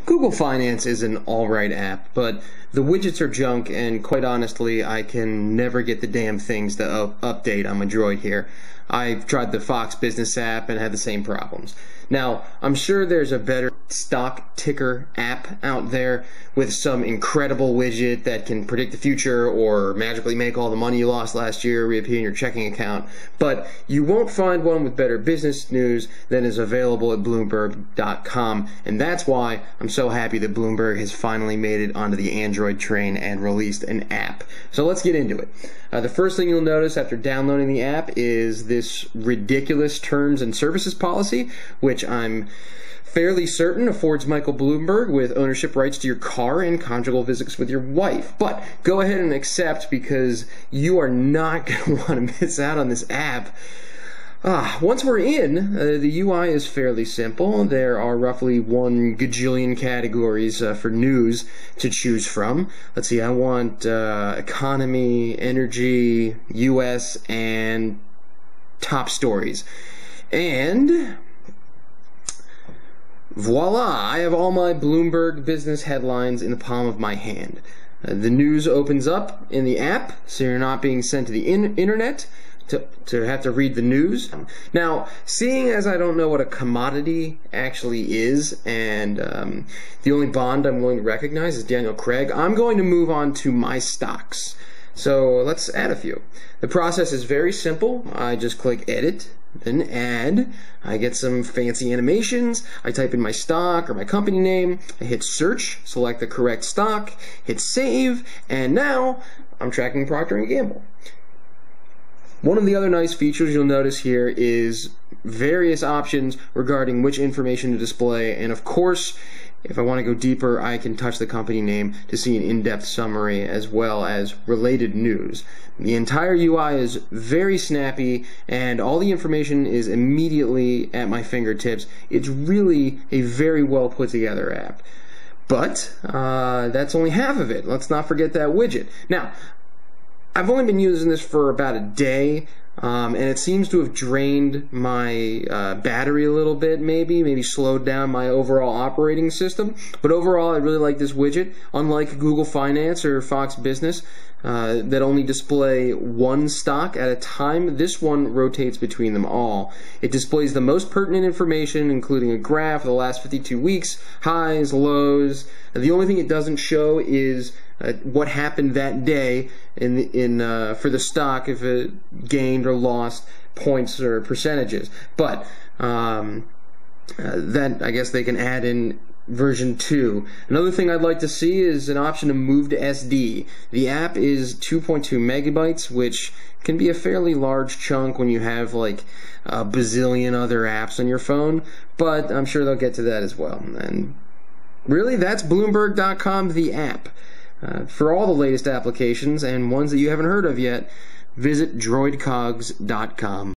Google Finance is an alright app, but the widgets are junk, and quite honestly, I can never get the damn things to update on my Droid here. I've tried the Fox Business app and had the same problems. Now, I'm sure there's a better stock ticker app out there with some incredible widget that can predict the future or magically make all the money you lost last year reappear in your checking account, but you won't find one with better business news than is available at Bloomberg.com, and that's why I'm so happy that Bloomberg has finally made it onto the Android train and released an app. So let's get into it. The first thing you'll notice after downloading the app is this ridiculous terms and services policy, which I'm fairly certain affords Michael Bloomberg with ownership rights to your car and conjugal visits with your wife. But go ahead and accept, because you are not going to want to miss out on this app. Once we're in, the UI is fairly simple. There are roughly 1 gajillion categories for news to choose from. Let's see, I want economy, energy, US, and top stories. And voila, I have all my Bloomberg business headlines in the palm of my hand. The news opens up in the app, so you're not being sent to the internet to have to read the news. Now, seeing as I don't know what a commodity actually is, and the only bond I'm willing to recognize is Daniel Craig, I'm going to move on to my stocks. So let's add a few. The process is very simple. I just click edit, then add. I get some fancy animations. I type in my stock or my company name. I hit search, select the correct stock, hit save, and now I'm tracking Procter & Gamble. One of the other nice features you'll notice here is various options regarding which information to display, and of course, if I want to go deeper, I can touch the company name to see an in-depth summary as well as related news. The entire UI is very snappy, and all the information is immediately at my fingertips. It's really a very well put together app. But that's only half of it. Let's not forget that widget. Now, I've only been using this for about a day, and it seems to have drained my battery a little bit, maybe slowed down my overall operating system. But overall, I really like this widget. Unlike Google Finance or Fox Business, that only display one stock at a time, this one rotates between them all. It displays the most pertinent information, including a graph of the last 52 weeks, highs, lows. The only thing it doesn't show is what happened that day for the stock, if it gained or lost points or percentages. But that, I guess they can add in version 2. Another thing I'd like to see is an option to move to SD. The app is 2.2 megabytes, which can be a fairly large chunk when you have like a bazillion other apps on your phone, but I'm sure they'll get to that as well. And really, that's Bloomberg.com, the app. For all the latest applications and ones that you haven't heard of yet, visit droidcogs.com.